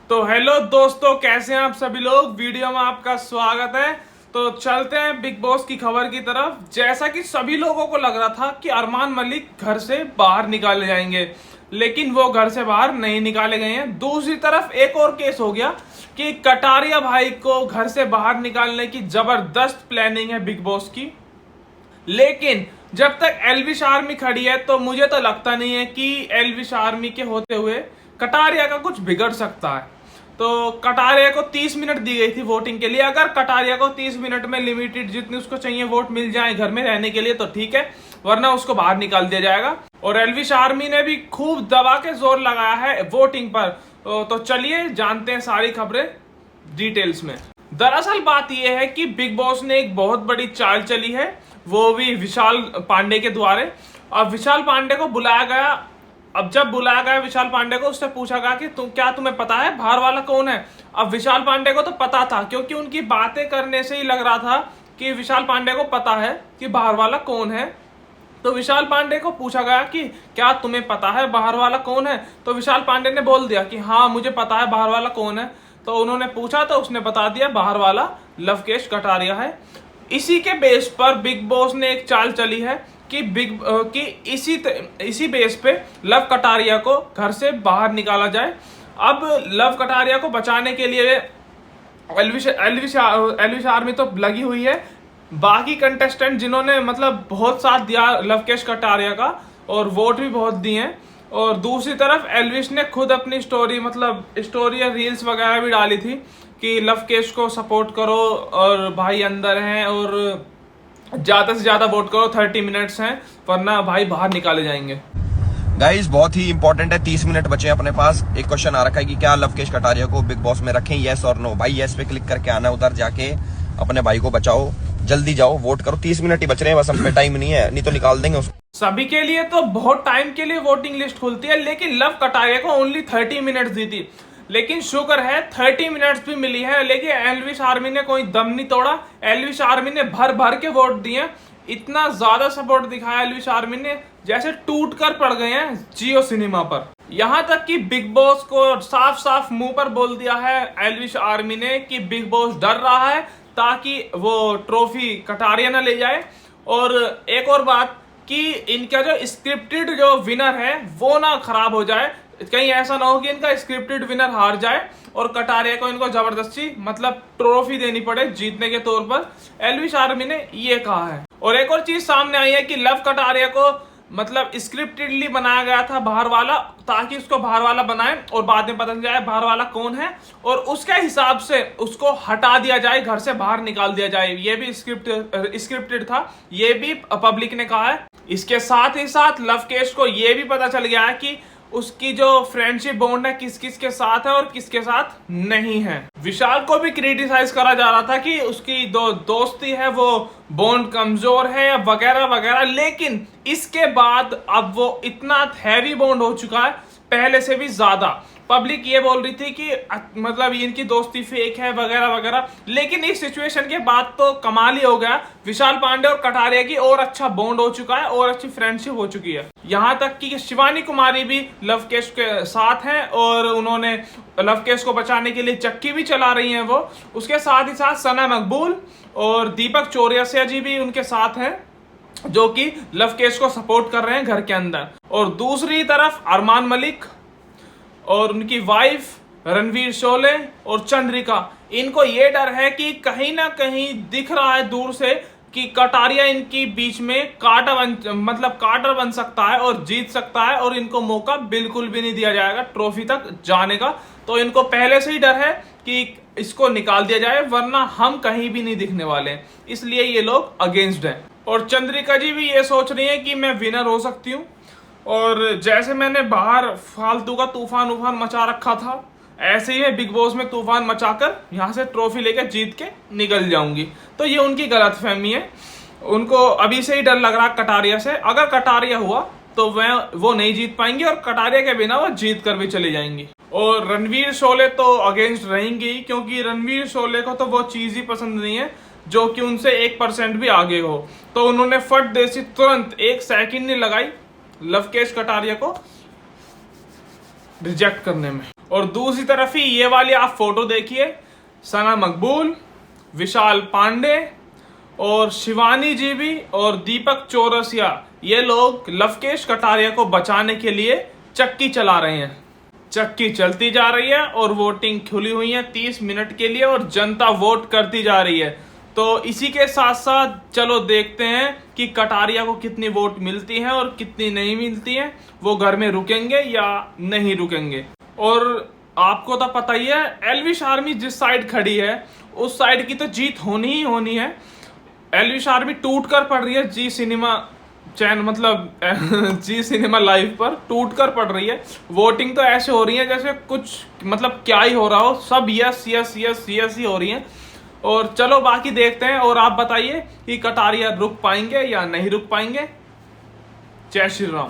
तो हेलो दोस्तों, कैसे हैं आप सभी लोग। वीडियो में आपका स्वागत है। तो चलते हैं बिग बॉस की खबर की तरफ। जैसा कि सभी लोगों को लग रहा था कि अरमान मलिक घर से बाहर निकाले जाएंगे, लेकिन वो घर से बाहर नहीं निकाले गए हैं। दूसरी तरफ एक और केस हो गया कि कटारिया भाई को घर से बाहर निकालने की जबरदस्त प्लानिंग है बिग बॉस की। लेकिन जब तक एल्विश आर्मी खड़ी है तो मुझे तो लगता नहीं है कि एल्विश आर्मी के होते हुए कटारिया का कुछ बिगड़ सकता है। तो कटारिया को 30 मिनट दी गई थी वोटिंग के लिए। अगर कटारिया को 30 मिनट में लिमिटेड जितनी उसको चाहिए वोट मिल जाए घर में रहने के लिए तो ठीक है, वरना उसको बाहर निकाल दिया जाएगा। और एल्विश आर्मी ने भी खूब दबा के जोर लगाया है वोटिंग पर। तो चलिए जानते हैं सारी खबरें डिटेल्स में। दरअसल बात यह है कि बिग बॉस ने एक बहुत बड़ी चाल चली है, वो भी विशाल पांडे के द्वारे। अब विशाल पांडे को बुलाया गया। अब जब बुलाया गया विशाल पांडे को, उससे पूछा गया कि क्या तुम्हें पता है बाहर वाला कौन है। अब विशाल पांडे को तो पता था, क्योंकि उनकी बातें करने से ही लग रहा था कि विशाल पांडे को पता है कि बाहर वाला कौन है। तो विशाल पांडे को पूछा गया कि क्या तुम्हें पता है बाहर वाला कौन है। तो विशाल पांडे ने बोल दिया कि हाँ मुझे पता है बाहर वाला कौन है। तो उन्होंने पूछा तो उसने बता दिया बाहर वाला लवकेश कटारिया है। इसी के बेस पर बिग बॉस ने एक चाल चली है कि इसी बेस पे लव कटारिया को घर से बाहर निकाला जाए। अब लव कटारिया को बचाने के लिए एल्विश आर्मी तो लगी हुई है। बाकी कंटेस्टेंट जिन्होंने मतलब बहुत साथ दिया लवकेश कटारिया का और वोट भी बहुत दिए हैं। और दूसरी तरफ एल्विश ने खुद अपनी स्टोरी या रील्स वगैरह भी डाली थी कि लवकेश को सपोर्ट करो और भाई अंदर हैं और ज्यादा से ज्यादा वोट करो, 30 मिनट्स हैं वरना भाई बाहर निकाले जाएंगे। गाइस बहुत ही इंपॉर्टेंट है, 30 मिनट बचे हैं अपने पास। एक क्वेश्चन आ रखा है कि क्या लवकेश कटारिया को बिग बॉस में रखें, यस और नो। भाई यस पे क्लिक करके आना, उधर जाके अपने भाई को बचाओ, जल्दी जाओ वोट करो। 30 मिनट ही बच रहे हैं बस, हम पे टाइम नहीं है, नहीं तो निकाल देंगे उसको। सभी के लिए तो बहुत टाइम के लिए वोटिंग लिस्ट खुलती है, लेकिन लव कटारिया को ओनली 30 मिनट्स दी थी। लेकिन शुक्र है 30 मिनट्स भी मिली है, लेकिन एल्विश आर्मी ने कोई दम नहीं तोड़ा। एल्विश आर्मी ने भर भर के वोट दिए। इतना ज्यादा सपोर्ट दिखाया एल्विश आर्मी ने, जैसे टूट कर पड़ गए हैं जियो सिनेमा पर। यहां तक कि बिग बॉस को साफ साफ मुंह पर बोल दिया है एल्विश आर्मी ने कि बिग बॉस डर रहा है ताकि वो ट्रॉफी कटारिया ना ले जाए। और एक और बात कि इनका जो स्क्रिप्टेड जो विनर है वो ना खराब हो जाए। कहीं ऐसा ना हो कि इनका स्क्रिप्टेड विनर हार जाए और कटारिया को इनको जबरदस्ती मतलब ट्रॉफी देनी पड़े जीतने के तौर पर। एल्विश आर्मी ने ये कहा है। और एक और चीज सामने आई है कि लव कटारिया को मतलब स्क्रिप्टेडली बनाया गया था बाहर वाला, ताकि उसको बाहर वाला बनाए और बाद में पता चल जाए बाहर वाला कौन है और उसके हिसाब से उसको हटा दिया जाए, घर से बाहर निकाल दिया जाए। ये भी स्क्रिप्टेड था, ये भी पब्लिक ने कहा है। इसके साथ ही साथ लवकेश को ये भी पता चल गया है कि उसकी जो फ्रेंडशिप बॉन्ड है किस किस के साथ है और किसके साथ नहीं है। विशाल को भी क्रिटिसाइज करा जा रहा था कि उसकी दोस्ती है वो बॉन्ड कमजोर है वगैरह वगैरह, लेकिन इसके बाद अब वो इतना हैवी बॉन्ड हो चुका है पहले से भी ज्यादा। पब्लिक ये बोल रही थी कि मतलब इनकी दोस्ती फेक है वगैरह वगैरह, लेकिन इस सिचुएशन के बाद तो कमाल ही हो गया। विशाल पांडे और कटारिया की और अच्छा बॉन्ड हो चुका है और अच्छी फ्रेंडशिप हो चुकी है। यहाँ तक कि शिवानी कुमारी भी लवकेश के साथ हैं और उन्होंने लवकेश को बचाने के लिए चक्की भी चला रही हैं वो। उसके साथ ही साथ सना मकबूल और दीपक चौरसिया जी भी उनके साथ हैं, जो कि लवकेश को सपोर्ट कर रहे हैं घर के अंदर। और दूसरी तरफ अरमान मलिक और उनकी वाइफ रणवीर शोले और चंद्रिका, इनको ये डर है कि कहीं ना कहीं दिख रहा है दूर से कि कटारिया इनकी बीच में काटर बन सकता है और जीत सकता है और इनको मौका बिल्कुल भी नहीं दिया जाएगा ट्रॉफी तक जाने का। तो इनको पहले से ही डर है कि इसको निकाल दिया जाए वरना हम कहीं भी नहीं दिखने वाले हैं, इसलिए ये लोग अगेंस्ट हैं। और चंद्रिका जी भी ये सोच रही है कि मैं विनर हो सकती हूँ और जैसे मैंने बाहर फालतू का तूफान मचा रखा था, ऐसे ही बिग बॉस में तूफान मचाकर यहाँ से ट्रॉफी लेकर जीत के निकल जाऊंगी। तो ये उनकी गलतफहमी है। उनको अभी से ही डर लग रहा कटारिया से। अगर कटारिया हुआ तो वो नहीं जीत पाएंगी और कटारिया के बिना वो जीत कर भी चली जाएंगी। और रणवीर शोले तो अगेंस्ट रहेंगी, क्योंकि रणवीर शोले को तो वो चीज ही पसंद नहीं है जो कि उनसे 1% भी आगे हो। तो उन्होंने फट देसी तुरंत 1 सेकंड नहीं लगाई लवकेश कटारिया को रिजेक्ट करने में। और दूसरी तरफ ही ये वाली आप फोटो देखिए, सना मकबूल, विशाल पांडे और शिवानी जी भी और दीपक चौरसिया, ये लोग लवकेश कटारिया को बचाने के लिए चक्की चला रहे हैं। चक्की चलती जा रही है और वोटिंग खुली हुई है 30 मिनट के लिए और जनता वोट करती जा रही है। तो इसी के साथ साथ चलो देखते हैं कि कटारिया को कितनी वोट मिलती है और कितनी नहीं मिलती है, वो घर में रुकेंगे या नहीं रुकेंगे। और आपको तो पता ही है, एल्विश आर्मी जिस साइड खड़ी है उस साइड की तो जीत होनी ही होनी है। एल्विश आर्मी टूट कर पड़ रही है जी सिनेमा चैनल, मतलब जी सिनेमा लाइव पर टूट कर पड़ रही है। वोटिंग तो ऐसे हो रही है जैसे कुछ मतलब क्या ही हो रहा हो, सब yes yes yes yes he हो रही है। और चलो बाकी देखते हैं। और आप बताइए कि कटारिया रुक पाएंगे या नहीं रुक पाएंगे। जय श्री राम।